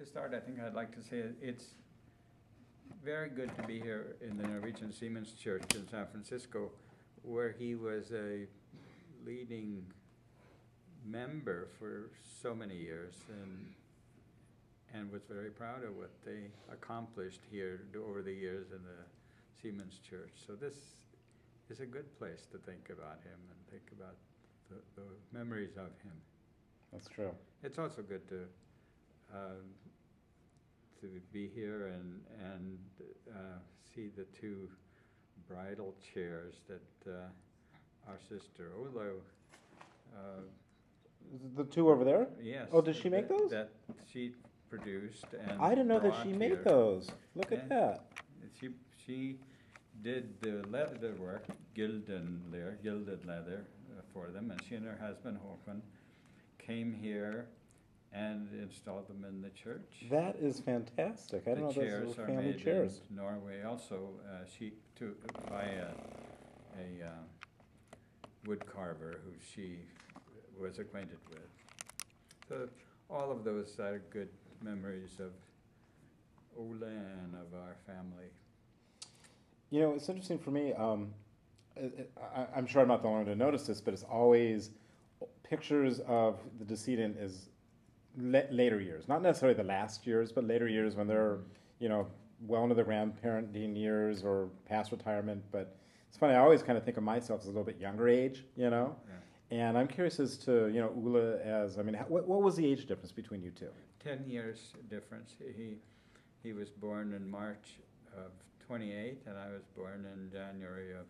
To start, I think I'd like to say it's very good to be here in the Norwegian Seamen's Church in San Francisco, where he was a leading member for so many years, and was very proud of what they accomplished here over the years in the Seamen's Church. So this is a good place to think about him and think about the memories of him. That's true. It's also good to be here and see the two bridal chairs that our sister Ola. The two over there? Yes. Oh, did she make those? That she produced and I didn't know that brought she here. made those. Look at Yeah. that. She did the leather work, gilded leather for them, and she and her husband Håkon came here and installed them in the church. That is fantastic. I The didn't know chairs those were are family made chairs. in Norway. Also, by a wood carver who she was acquainted with. So all of those are good memories of Ola and of our family. You know, it's interesting for me. I'm sure I'm not the only one to notice this, but it's always pictures of the decedent is later years, not necessarily the last years, but later years when they're, you know, well into the grandparenting years or past retirement. But it's funny, I always kind of think of myself as a little bit younger age, you know. Yeah. And I'm curious as to, you know, Ula as, I mean, what was the age difference between you two? 10 years difference. He was born in March of 28, and I was born in January of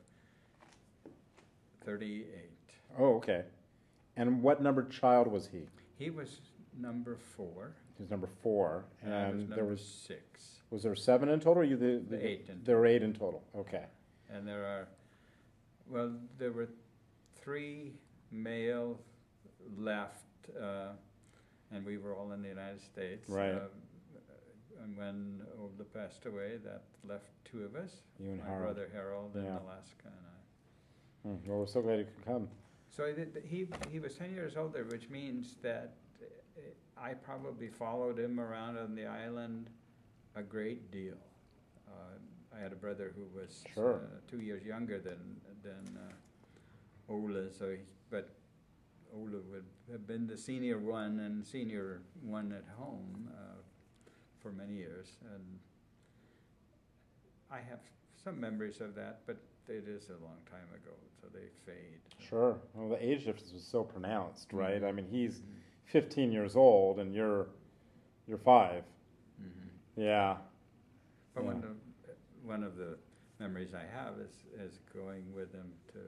38. Oh, okay. And what number child was he? He was number 4. He was number 4. And I was number 6. Was there 7 in total? Or you the 8 in total. There were 8 in total, okay. And there were 3 male left, and we were all in the United States. Right. And when Ola passed away, that left 2 of us. You and my Harold. brother Harold in Alaska and I. Well, we're so glad you could come. So he was 10 years older, which means that I probably followed him around on the island a great deal. I had a brother who was 2 years younger than Ola, but Ola would have been the senior one and senior one at home for many years, and I have some memories of that, but it is a long time ago, so they fade. Sure. Well, the age difference was so pronounced, right? Mm-hmm. I mean, he's 15 years old, and you're 5. Mm-hmm. Yeah. But one of the memories I have is going with him to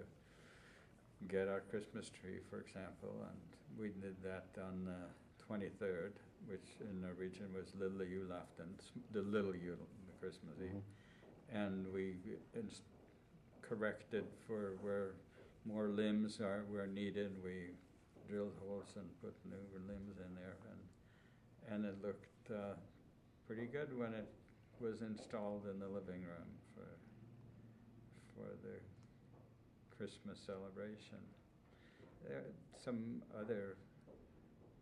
get our Christmas tree, for example, and we did that on the 23rd, which in Norwegian was Lille Julaften, the little Jul, the Christmas Eve, and we corrected for where more limbs were needed. We drilled holes and put new limbs in there, and it looked pretty good when it was installed in the living room for the Christmas celebration. There some other,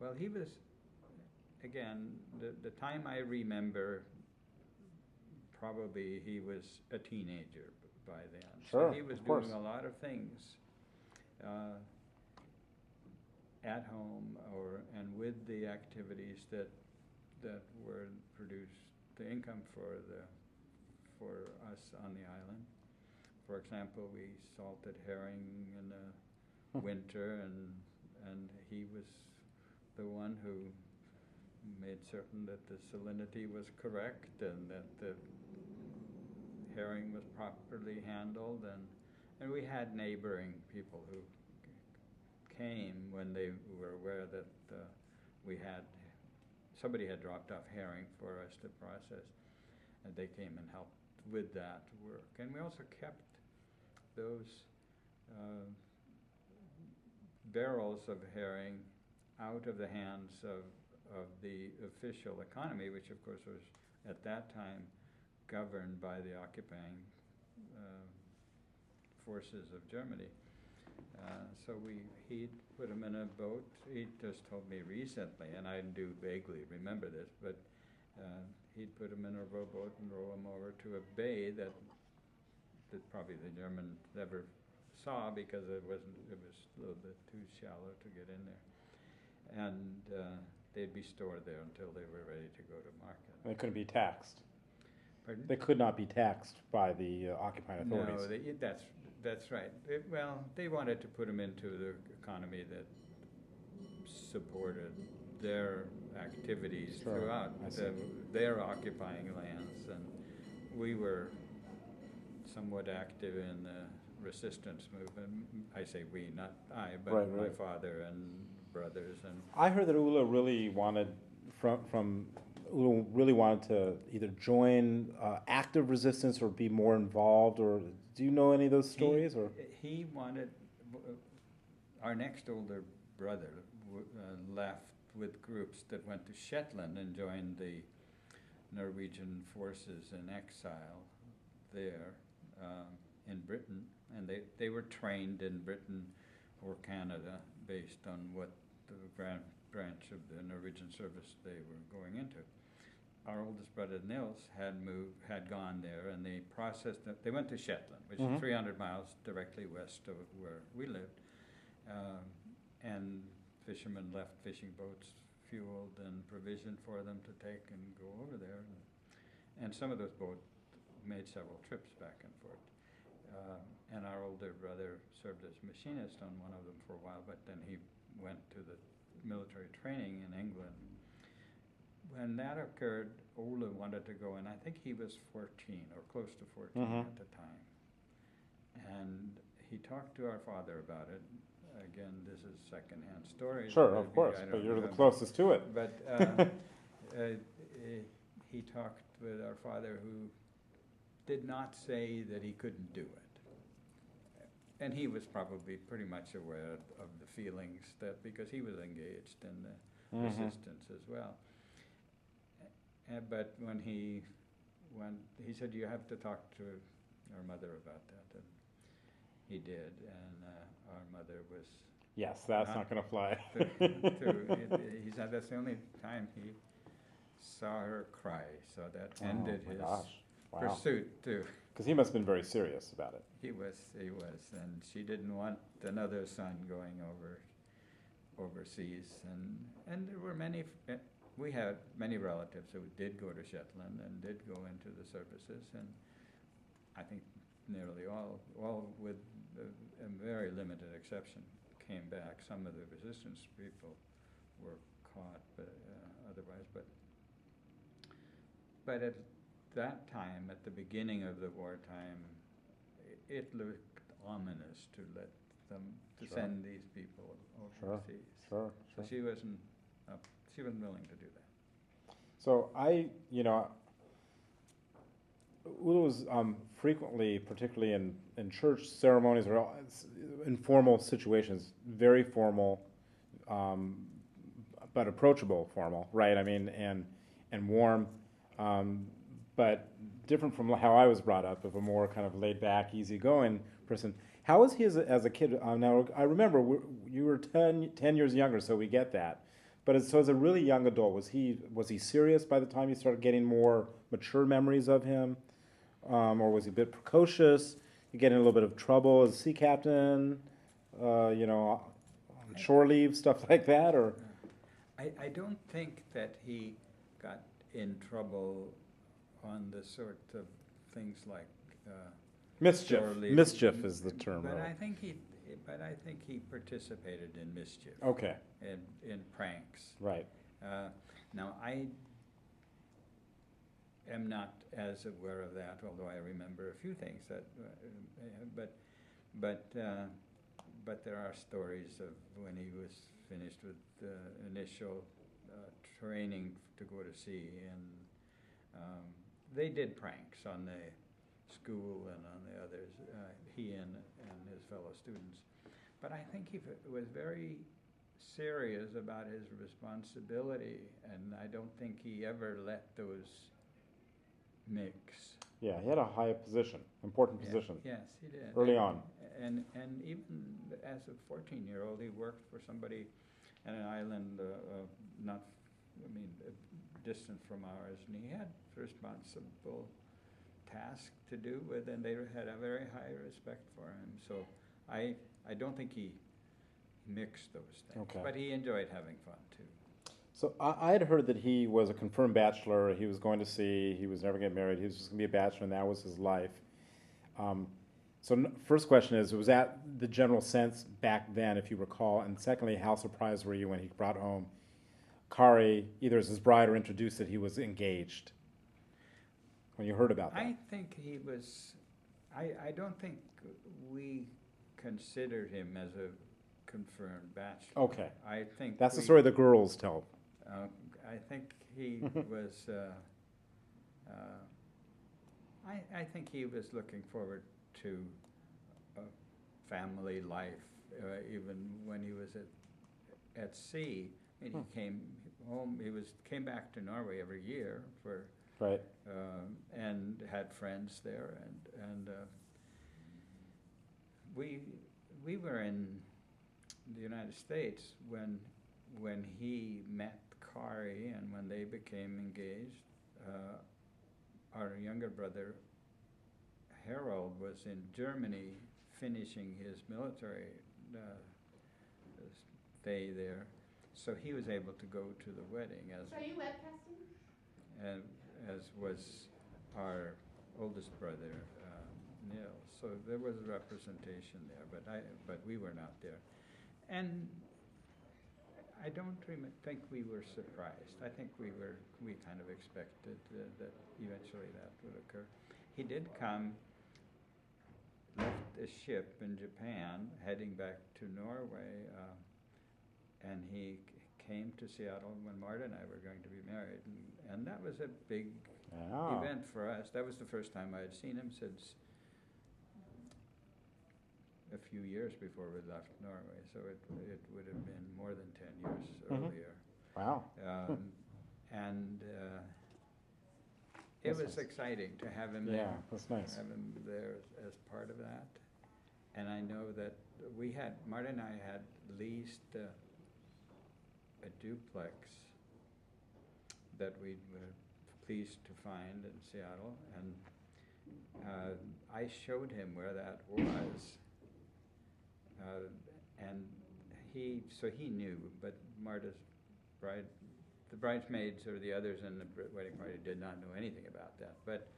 well, he was, again, the time I remember, probably he was a teenager by then. Sure, so he was doing a lot of things at home and with the activities that were produced the income for us on the island. For example, we salted herring in the winter, and he was the one who made certain that the salinity was correct and that the herring was properly handled, and we had neighboring people who came when they were aware that somebody had dropped off herring for us to process, and they came and helped with that work. And we also kept those barrels of herring out of the hands of the official economy, which of course was at that time governed by the occupying forces of Germany. So he put him in a boat. He just told me recently, and I do vaguely remember this, but He'd put them in a rowboat and row them over to a bay that probably the Germans never saw because it was a little bit too shallow to get in there, and they'd be stored there until they were ready to go to market. They couldn't be taxed. Pardon? They could not be taxed by the occupying authorities. No, that's right. They wanted to put them into the economy that supported their activities Sure, throughout their occupying lands, and we were somewhat active in the resistance movement. I say we, not I, but Right, my right. father and brothers. And I heard that Ula really wanted Ula really wanted to either join active resistance or be more involved. Or do you know any of those stories? He wanted. Our next older brother left with groups that went to Shetland and joined the Norwegian forces in exile there in Britain, and they were trained in Britain or Canada based on what the branch of the Norwegian service they were going into. Our oldest brother Nils had gone there, and they processed it. They went to Shetland, which is 300 miles directly west of where we lived, and fishermen left fishing boats fueled and provisioned for them to take and go over there. And some of those boats made several trips back and forth. And our older brother served as machinist on one of them for a while, but then he went to the military training in England. When that occurred, Ola wanted to go, and I think he was 14 or close to 14 at the time. And he talked to our father about it. Again, this is secondhand story. Sure, of course, but you're the closest to it. But he talked with our father, who did not say that he couldn't do it. And he was probably pretty much aware of the feelings because he was engaged in the resistance as well. But when he said, "You have to talk to our mother about that," and he did, and our mother was. Yes, that's not going to fly. He said that's the only time he saw her cry, so that ended his pursuit too. Because he must have been very serious about it. He was, and she didn't want another son going overseas, and there were many. We had many relatives who did go to Shetland and did go into the services, and I think nearly all with a very limited exception, came back. Some of the resistance people were caught, but otherwise, but at that time, at the beginning of the wartime, it looked ominous to let them send these people overseas. Sure. So she wasn't willing to do that. So Ula was frequently, particularly in church ceremonies or informal situations, very formal, but approachable formal, right? I mean, and warm, but different from how I was brought up, of a more kind of laid back, easygoing person. How was he as a kid? Now, I remember you were 10 years younger, so we get that. But as a really young adult, was he serious by the time you started getting more mature memories of him? Or was he a bit precocious? You get in a little bit of trouble as a sea captain, on shore leave, stuff like that? Or I don't think that he got in trouble on the sort of things like mischief. shore leave. Mischief is the term. But really. I think he participated in mischief. Okay. In pranks. Right. Now I am not as aware of that, although I remember a few things that. But there are stories of when he was finished with the initial training to go to sea, and they did pranks on the school and on the others, he and his fellow students. But I think he was very serious about his responsibility, and I don't think he ever let those mix. Yeah, he had a high position, important position. Yes, he did. Early on. And even as a 14-year-old, he worked for somebody at an island, distant from ours, and he had responsible tasks to do with, and they had a very high respect for him. So I don't think he mixed those things, Okay. but he enjoyed having fun too. So I had heard that he was a confirmed bachelor. He was going to sea. He was never getting married. He was just going to be a bachelor, and that was his life. First question is, was that the general sense back then, if you recall? And secondly, how surprised were you when he brought home Kari, either as his bride or introduced that he was engaged? When you heard about that? I think he was. I don't think we considered him as a confirmed bachelor. Okay. I think That's the story the girls tell. I think he was. I think he was looking forward to a family life, even when he was at sea. And he came home. Came back to Norway every year for. Right. And had friends there, and we were in the United States when he met Kari and when they became engaged. Our younger brother Harold was in Germany finishing his military stay there, so he was able to go to the wedding as. So are you webcasting? And as was our oldest brother, Neil. So there was a representation there, but we were not there. And I don't think we were surprised. I think we kind of expected that eventually that would occur. He did come, left a ship in Japan, heading back to Norway, and he came to Seattle when Marta and I were going to be married, and that was a big event for us. That was the first time I had seen him since a few years before we left Norway, so it would have been more than 10 years earlier. Wow. And it was exciting to have him there. Yeah, that's nice. Have him there as part of that. And I know that Marta and I had leased a duplex that we were pleased to find in Seattle, and I showed him where that was, and he knew, but Marta's the bridesmaids or the others in the wedding party did not know anything about that, but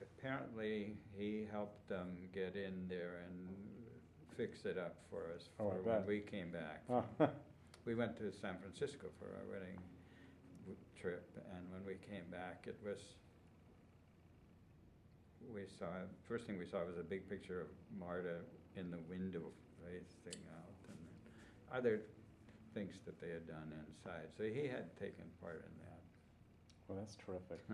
apparently he helped them get in there and fix it up for us when we came back. We went to San Francisco for our wedding trip, and when we came back, first thing we saw was a big picture of Marta in the window facing out, and other things that they had done inside. So he had taken part in that. Well, that's terrific.